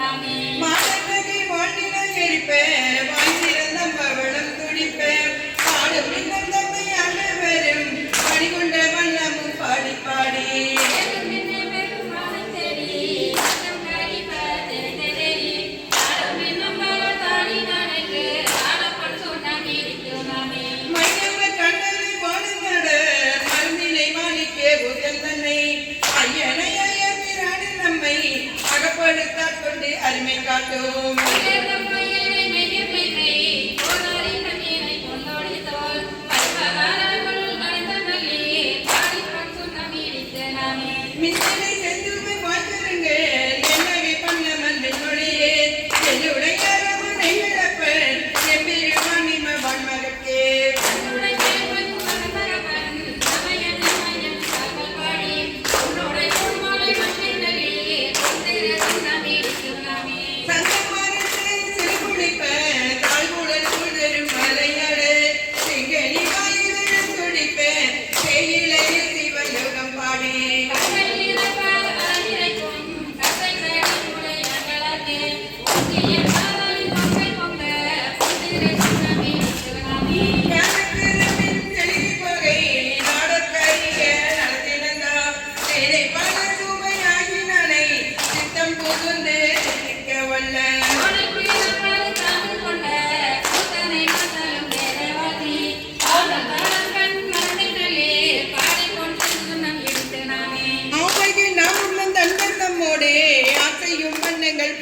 மாதத்தகை வாழ்நிலை எரிப்பேன் வாழ்ந்திருந்த பவளம் துடிப்பேன் பாடும் இன்னும் தம்மை அனைவரும் பணிகொண்ட வண்ணமும் பாடி பாடி கொண்டு அருமை காட்டும் மின்னலை செந்துமை வாழ்த்துருங்கள் என்னவை பண்ண மண்ணின் மொழியே என்னுடைய இழப்பன் எம்பிரிமானிம வன்மகத்தே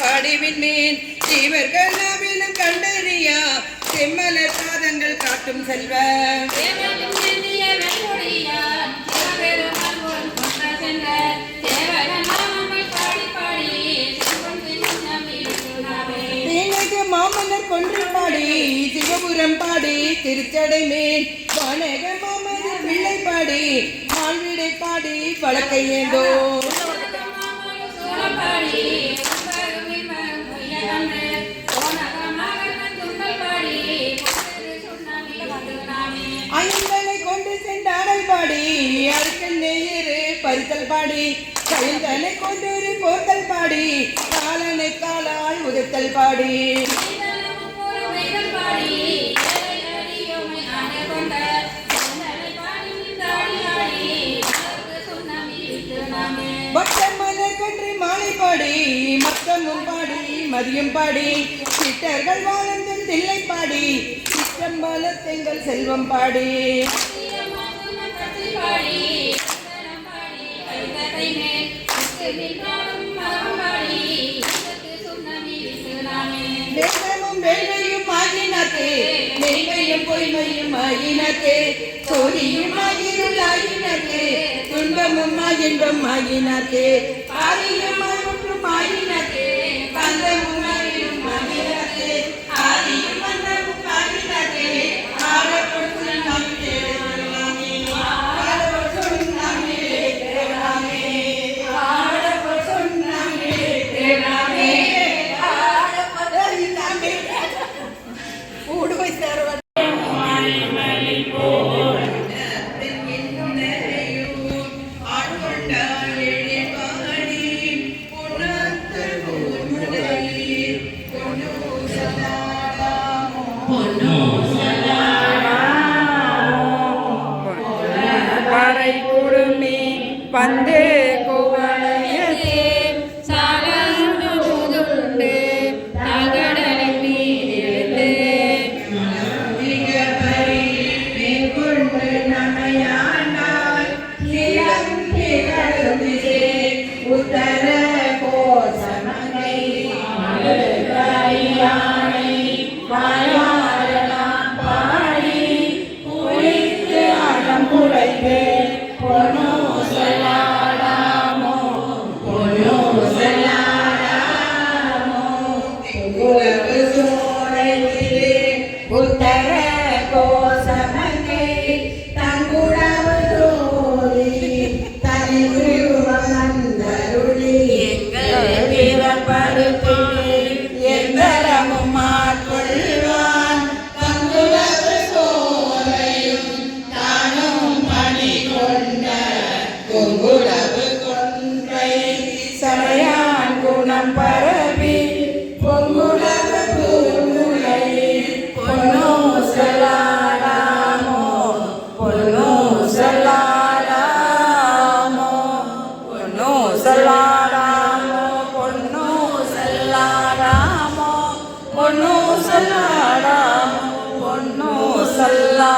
பாடிவின்மேன் ஜீவர்கள் நாவிலும் கண்டறியா செம்மலர் பாதங்கள் காட்டும் செல்வ மாமன்னர் கொன்று பாடி சிவபுரம் பாடி திருச்சடை மேல் வானக மாமன்னர் வில்லை பாடி மால்விடை பாடி வழக்கை ஏந்தோ ஐந்தனை கொண்டு சென்றாடல் பாடி அறுக்கல் நேயரு பறித்தல் பாடி கைந்தனை கொண்டு போர்த்தல் பாடி காலனை காலால் உதிர்த்தல் பாடி பட்டமலர் கொன்று மாலை பாடி மத்தமும் பாடி மதியம் பாடி சிட்டர்கள் வாழ்ந்தன் தில்லை பாடி சிற்றம்பல தெங்கள் செல்வம் பாடி வேதமும் வேள்வையும் ஆகினதே மெய்மையும் பொய்மையும் ஆகினதே சோதியும் ஆகினுள் ஆகினதே துன்பமும் இன்பம் ஆகினதே ஆதியும் ஒன்றும் ஆகினதே பந்தமும் ஆகினும் ஆகினதே ஆதியும் அன்னமும் ஆகினதே ஆடப்பொருள் நாம் தேடலாமே ஆடப்பொருள் நாம் தேடலாமே ஆடப்பொருள் நாம் தேடலாமே ஆடப்பொருள் நாம் ஊடுவை சேர்வ பொண்ணு சொல்லாடா பொண்ணு சொல்லா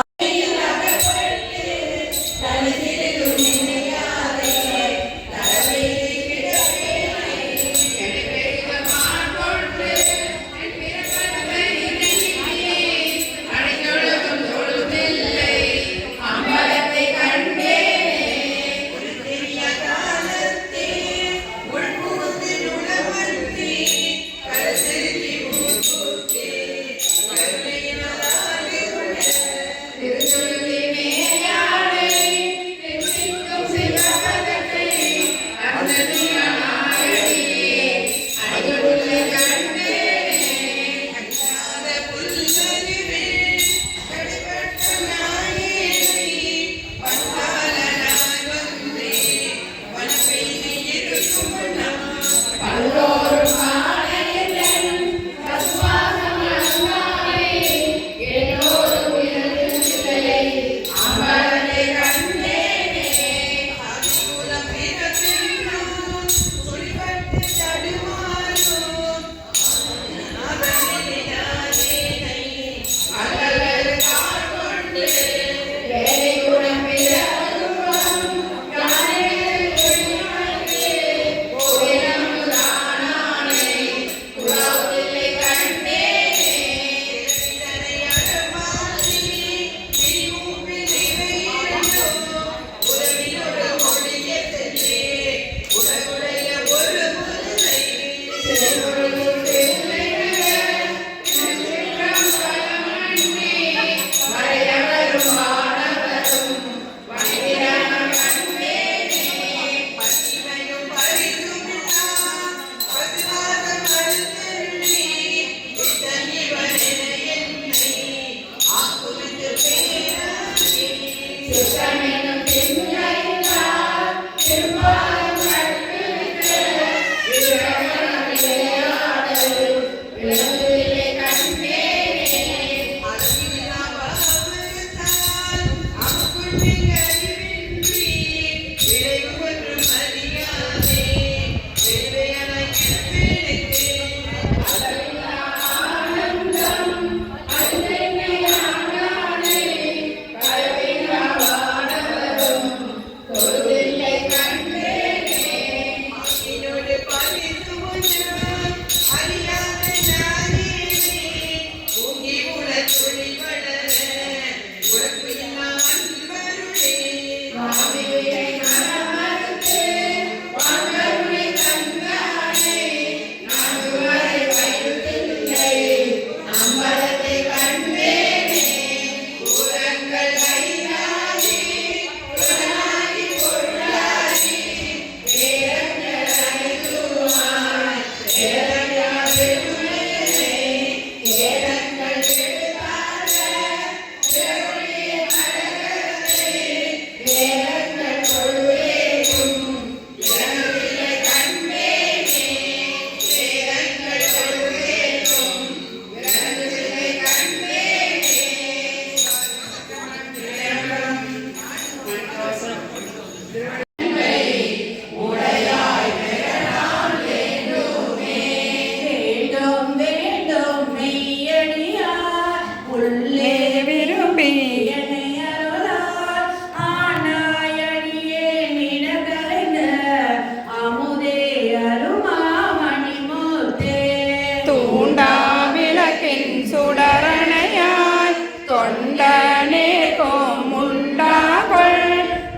சுடரணையாய் தொண்டனேற்கும் உண்டாகொள்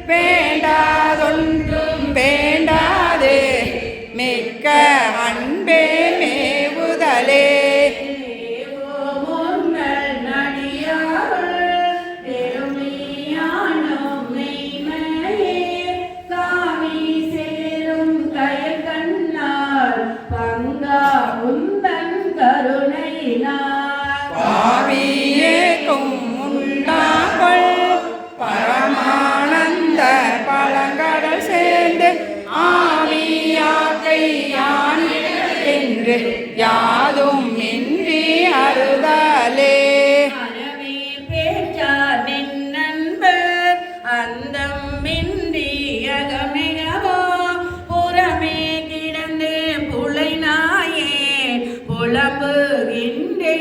வேண்டாதொன்றும் வேண்டாது மிக்க அன்பே மேவுதலே பாவியேக்கும் உண்டாகொள் பரமானந்த பழங்கடல் சேர்ந்து ஆவியாக்கை யான் என்று யாதும் இன்றி அறுதலே அந்தம் இன்றி அகமிகவோ புறமே கிடந்து புலை நாயே புலம்புகின்றே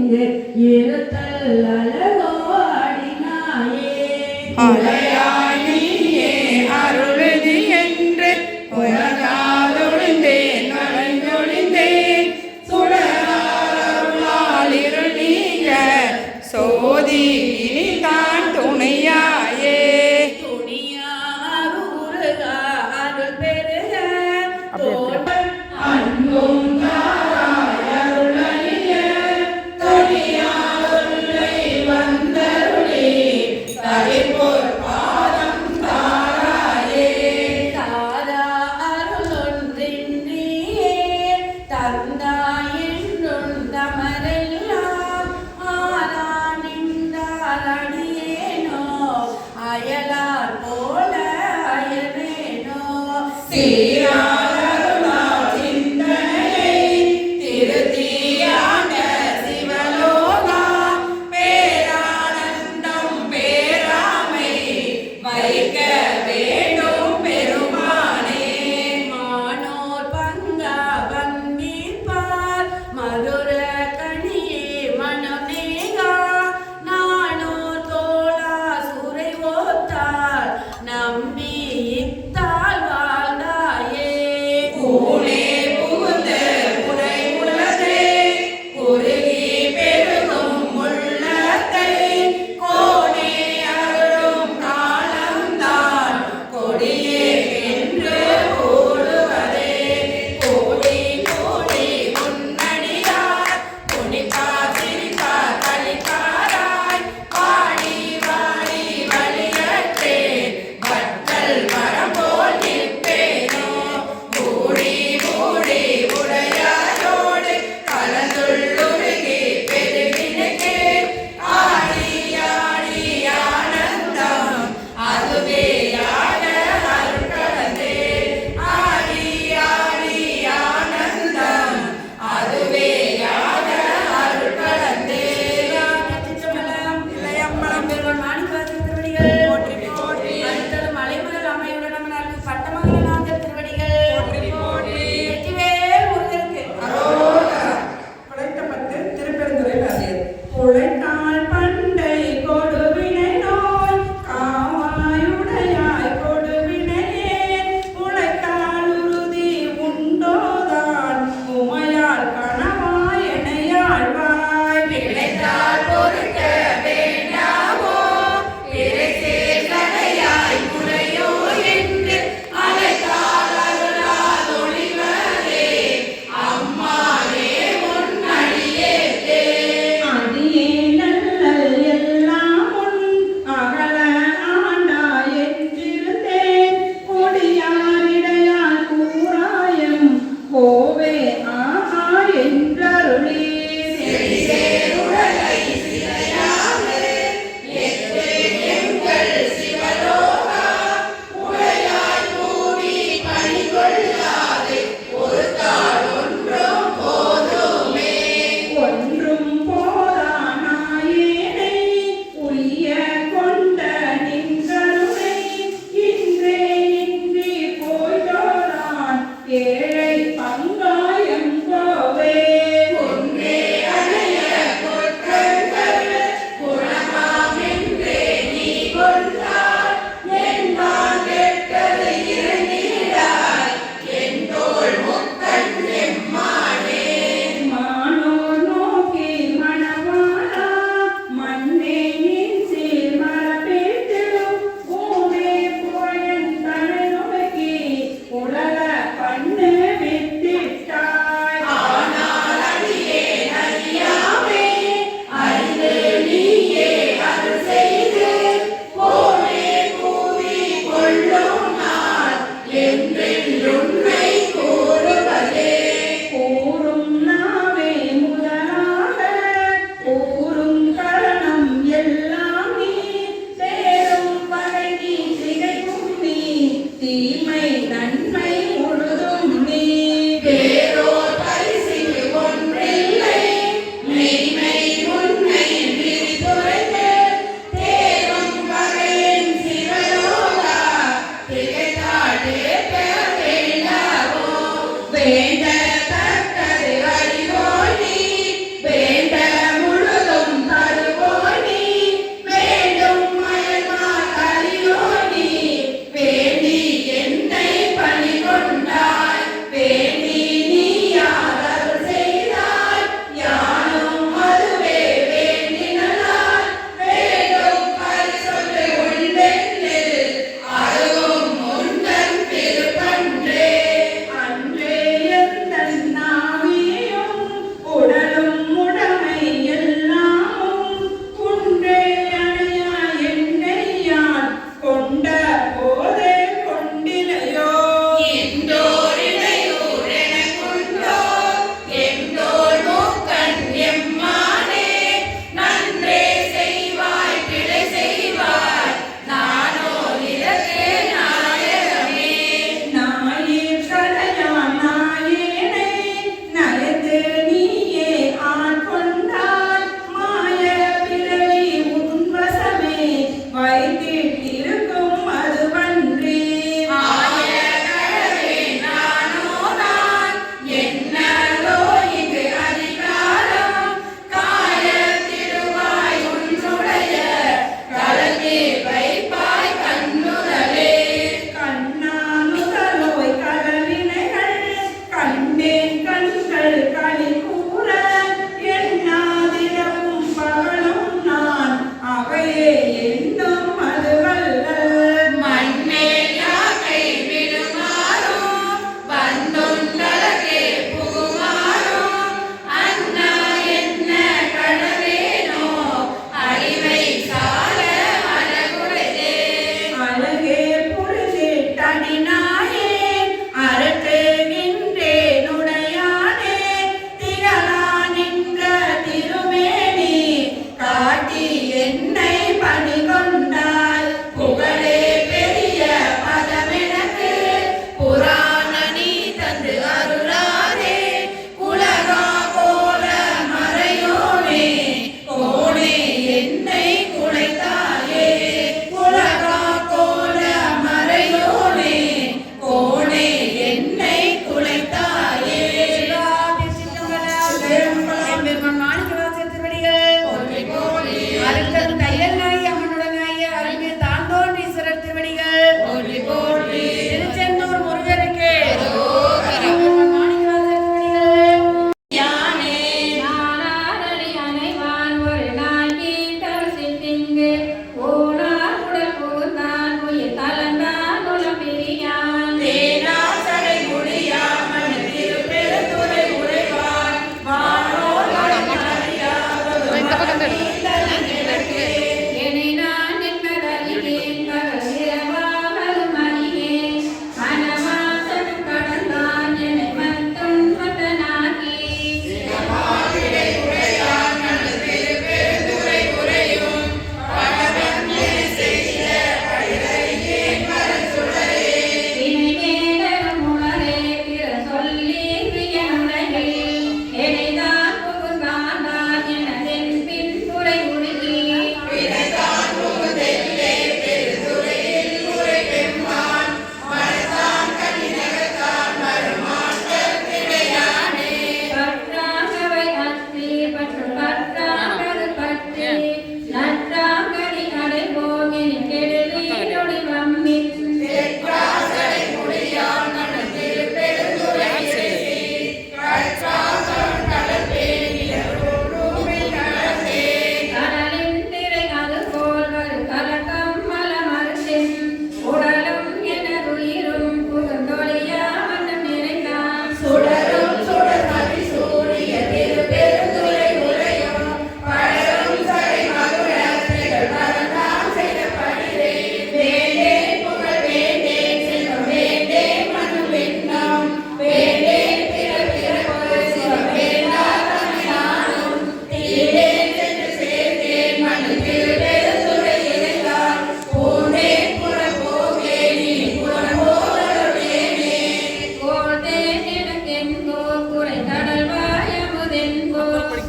இங்கு இருத்தல் அழகோ அடினாயே அலையாய் நீயே அருள்தி என்று உலகாதொழிந்தேன் வளைந்தொழிந்தேன் சுடரால் இருள் நீங்க சோதி இனி தான் துணையாயே துணியாறு முருகா அருள் பெருக தோட்ட அன்பும் தாரா அருளொன்றின்றியே தந்தாயின்றும் தமரெல்லாம் ஆரா நின்றாரா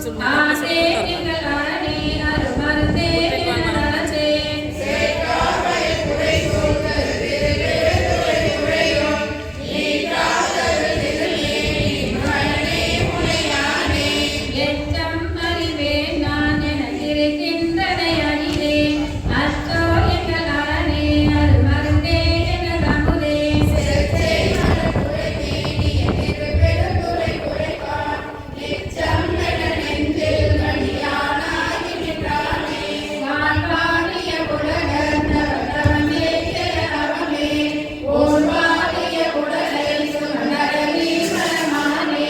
ஆனே எங்கள் அரணே அருமருந்தே எனதே எச்சம் அறிவேன் நான் எனக்கிருக்கின்றனை அறிவேன் அச்சோ எங்கள் அரணே அருமருந்தே எனதமுதே வான்வாடிய உலகர் நவமே திறனவமே ஓர்வாடிய உடலை சுமநரவி மனமானே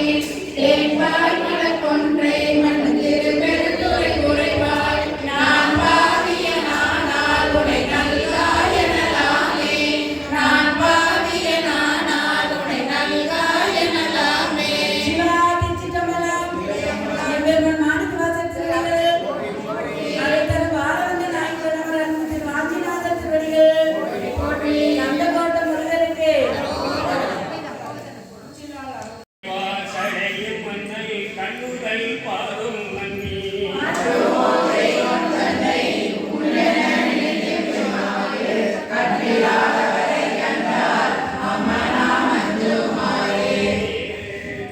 தேன்பாய் மலர்கொன்றை மணந்திருபெருந்துரை உரைவாய் நான் பாவிய நானால் உனை நல்காய் எனலாமே நான் பாவிய நானால் உனை நல்காய் எனலாமே சிவாதி சிதம்பரம் எம்பெருமான் மாணிக்கவாசர் திருவடிகள் அழைத்தது பாரவந்த நாயகர் திரு வாஞ்சிநாதர் திருவடிகள் நந்தகோட்ட முருகருக்கு வாசடையில் மண்ணை கண்ணுகள் பாரும் மண்ணி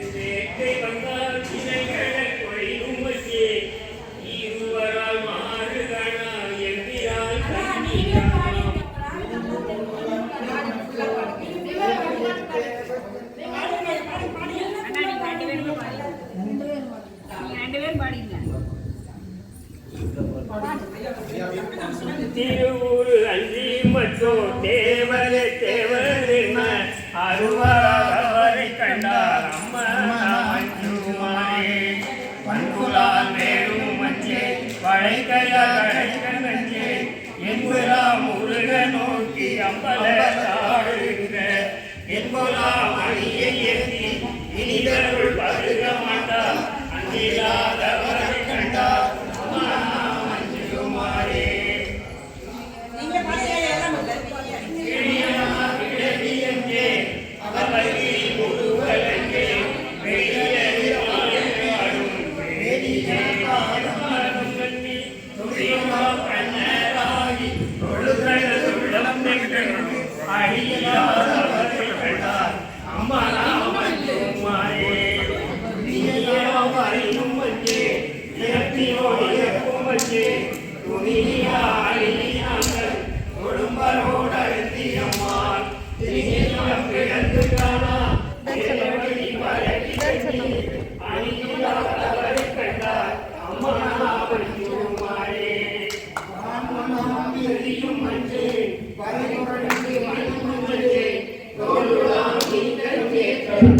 வேட்டை வந்தால் சிலைகளை கொள்ளும் வச்சே இருவரால் மாறுகணா எம்பிரால் திருவுரு அஞ்சி மற்றும் தேவரே தேவரென்ன அருவரை கண்டார் அம்மா மஞ்சுமாரே பண்புலால் வேறும் மஞ்சே பழைக்கையா கடைக்க நஞ்சே என்புலா முருக நோக்கி அம்பல தாழுங்க என்புலா மணியை ஏந்தி இனிதருள் பருக மாட்டார் அங்கிலாதவரை கண்டார் அம்மா மஞ்சுமாரே கிழியங்கே அவரை முருகலங்கே வெளியாடும் வேதியே காலம் கண்ணி துணிமா கண்ணராகி தொழுதல் உள்ளம் நெகிழும் அழியாதவரை கண்டார் அம்மா மஞ்சுமாரே நீயாவரையும் மஞ்சே இறப்பியோடு இறப்பும் மஞ்சே துணியா அழியாங்கள் கொடும்பரோடு அழுத்தியம்மாள் திருநிலம் கிடந்து காணா திருவடி வரடி அழியாதவரை கண்டார் அம்மா மஞ்சுமாரே வான்மனாம் மஞ்சே வரைமுறைந்து மண் மஞ்சே தோளுலாம் நீங்கள் கேட்கும்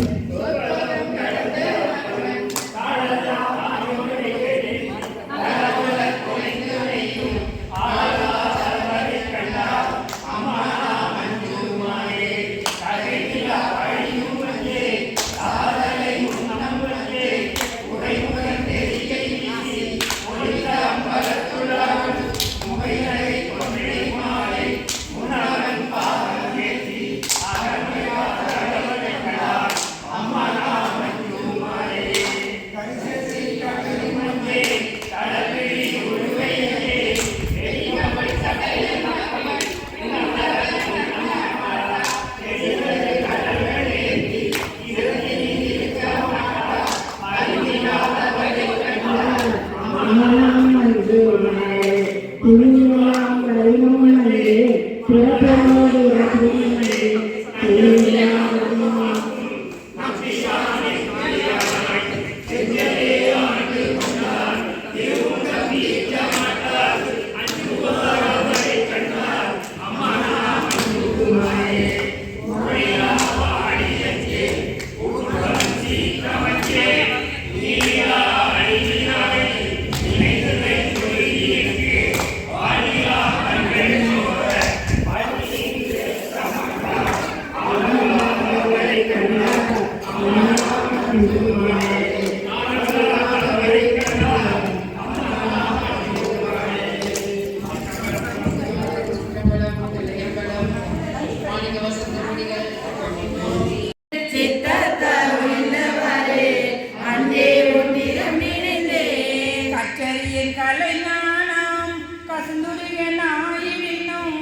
கற்றறியின் கலைஞானம் கசந்துரிய நாயினும்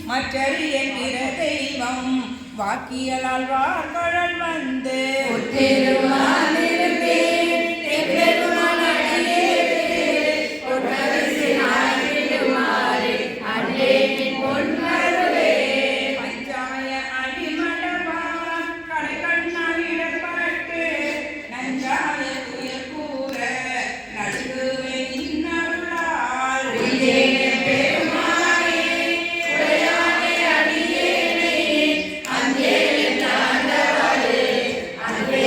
மற்றறியன் பிற தெய்வம் வாக்கியலால் வார்கழல் வந்து பஞ்சாய அடிமடவார் கடைக்கண்ணால் இடப்பட்டு நஞ்சாய துயர் கூற நடுவே நின்னருளால் அன்பே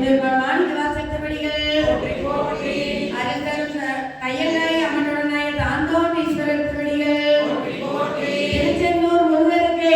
மாணிக்க வாசத்தபடிகள் அருந்தரும் கையலாய் அமனுடனாய தாந்தோன் ஈஸ்வரர் திருவடிகள் திருச்செந்தூர் முருகருக்கு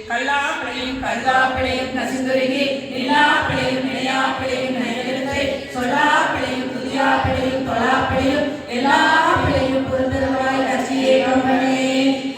கல்லாப்பிளையும் கருதாப்பிளையும் நசிந்துருகி நில்லாப்பிளையும் நிலையாப்பிளையும் நயனிருந்தை சொல்லாப்பிளையும் புதியாப்பிளையும் தொழாப்பிளையும் எல்லாப்பிளையும் புரிந்தருவாய் கட்சியே கம்பனே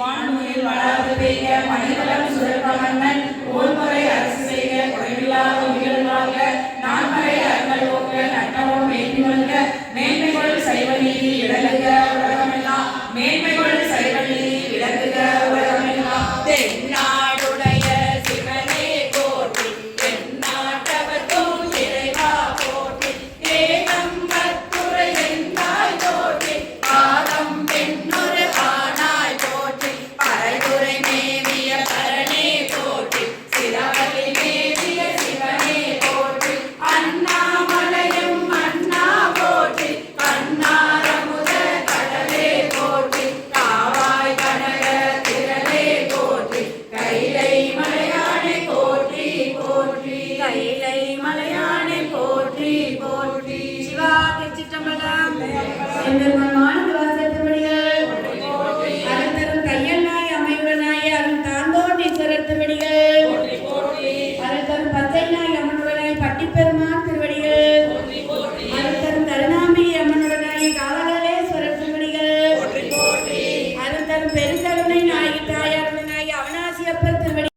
வான்முயில் வளாது பெய்க மணிவளம் சுரக்க மன்னன் ஓல்முறை அரசு செய்க குறைவில்லாத உயிர்களாக நான்மறை அறங்கள் போக்க நட்டமும் மேன்மைகொள்க மேன்மைகொள் சைவ நீதி விளங்குக உலகமெல்லாம் மேன்மைகொள் சைவ நீதி விளங்குக உலகமெல்லாம் தென்னாடுடைய சிவனே போற்றி தென்னாட்டவர்க்கும் இறைவா போற்றி ஏகம்பத்துரை எந்தாய் போற்றி ஆகம் பெண்ணொரு ஆனாய் போற்றி பரதுரை மேவிய பரனே போற்றி சிறவலி மேவிய சிவனே போற்றி அண்ணாமலையும் அண்ணா போற்றி கண்ணாரமுத கடலே போற்றி காவாய் கனக திரளே போற்றி கைலை மலையானை போற்றி போற்றி கைலை மலையானை போற்றி போற்றி சிவா திருச்சிற்றம்பலம் மாணிக்க வாசத்தபடிகள் அருந்தரும் கையல்லாய் அமைவுடனாய் அருள் தாந்தோன் ஈஸ்வரர் திருவடிகள் அருந்தரும் பச்சை நாய் அமனுடனாய் பட்டிப்பெரும்